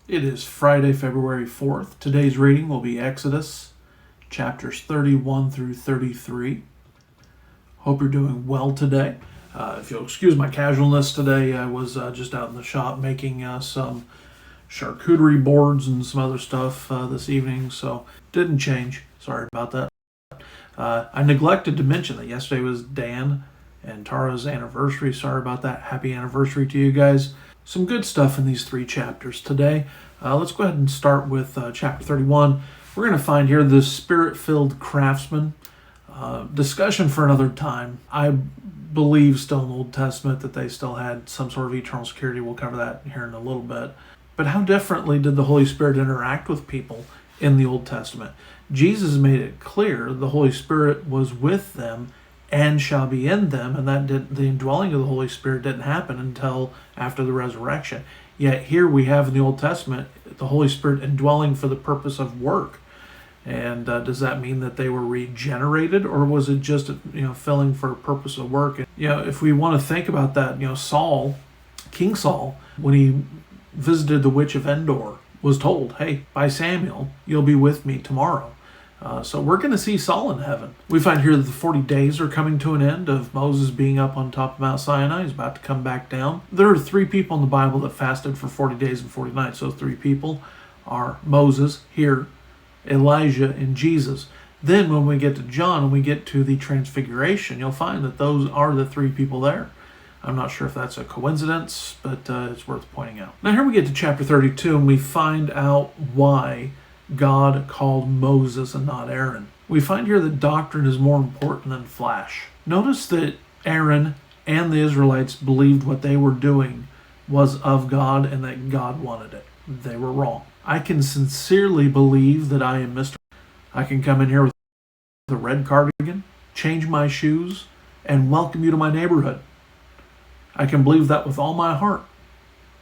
It is Friday, February 4th. Today's reading will be Exodus, chapters 31 through 33. Hope you're doing well today. If you'll excuse my casualness today, I was just out in the shop making some charcuterie boards and some other stuff this evening, so didn't change. Sorry about that. I neglected to mention that yesterday was Dan and Tara's anniversary. Sorry about that. Happy anniversary to you guys. Some good stuff in these three chapters today. Let's go ahead and start with chapter 31. We're going to find here the spirit-filled craftsmen. Discussion for another time. I believe still in the Old Testament that they still had some sort of eternal security. We'll cover that here in a little bit. But how differently did the Holy Spirit interact with people in the Old Testament? Jesus made it clear the Holy Spirit was with them and shall be in them, and the indwelling of the Holy Spirit didn't happen until after the resurrection. Yet here we have in the Old Testament the Holy Spirit indwelling for the purpose of work. And does that mean that they were regenerated, or was it just filling for a purpose of work? And, if we want to think about that, Saul, King Saul, when he visited the witch of Endor, was told, "Hey, by Samuel, you'll be with me tomorrow." So we're going to see Saul in heaven. We find here that the 40 days are coming to an end of Moses being up on top of Mount Sinai. He's about to come back down. There are three people in the Bible that fasted for 40 days and 40 nights. Those three people are Moses, here, Elijah, and Jesus. Then when we get to John and we get to the Transfiguration, you'll find that those are the three people there. I'm not sure if that's a coincidence, but it's worth pointing out. Now here we get to chapter 32 and we find out why God called Moses and not Aaron. We find here that doctrine is more important than flash. Notice that Aaron and the Israelites believed what they were doing was of God and that God wanted it. They were wrong. I can sincerely believe that I am Mr. I can come in here with a red cardigan, change my shoes, and welcome you to my neighborhood. I can believe that with all my heart,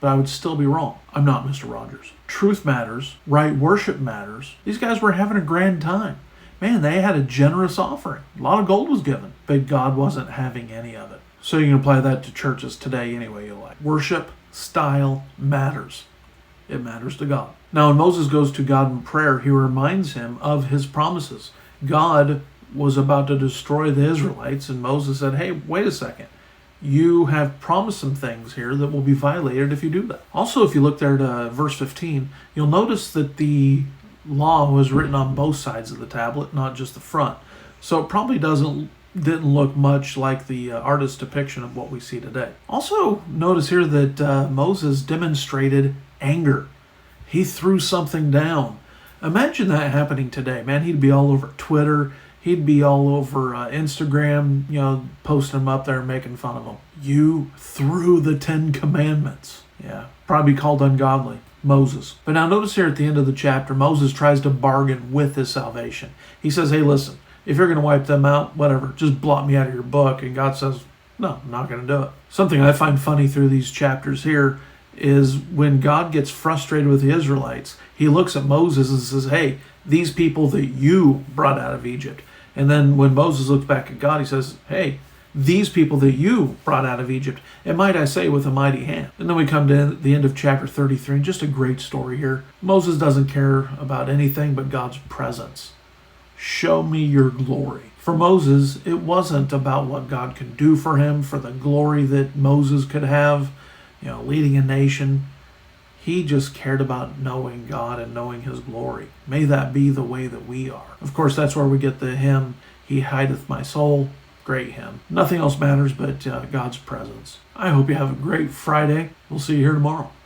but I would still be wrong. I'm not Mr. Rogers. Truth matters. Right worship matters. These guys were having a grand time. Man, they had a generous offering. A lot of gold was given, but God wasn't having any of it. So you can apply that to churches today any way you like. Worship style matters. It matters to God. Now, when Moses goes to God in prayer, he reminds him of his promises. God was about to destroy the Israelites, and Moses said, "Hey, wait a second. You have promised some things here that will be violated if you do that." Also, if you look there to verse 15, you'll notice that the law was written on both sides of the tablet, not just the front. So it probably didn't look much like the artist's depiction of what we see today. Also, notice here that Moses demonstrated anger. He threw something down. Imagine that happening today. Man, he'd be all over Twitter. He'd be all over Instagram, posting them up there and making fun of them. You threw the 10 Commandments. Yeah, probably called ungodly. Moses. But now notice here at the end of the chapter, Moses tries to bargain with his salvation. He says, "Hey, listen, if you're going to wipe them out, whatever, just blot me out of your book." And God says, "No, I'm not going to do it." Something I find funny through these chapters here is when God gets frustrated with the Israelites, he looks at Moses and says, "Hey, these people that you brought out of Egypt." And then when Moses looks back at God, he says, "Hey, these people that you brought out of Egypt, and might I say with a mighty hand." And then we come to the end of chapter 33, and just a great story here. Moses doesn't care about anything but God's presence. Show me your glory. For Moses, it wasn't about what God could do for him, for the glory that Moses could have, leading a nation. He just cared about knowing God and knowing his glory. May that be the way that we are. Of course, that's where we get the hymn, "He hideth my soul." Great hymn. Nothing else matters but God's presence. I hope you have a great Friday. We'll see you here tomorrow.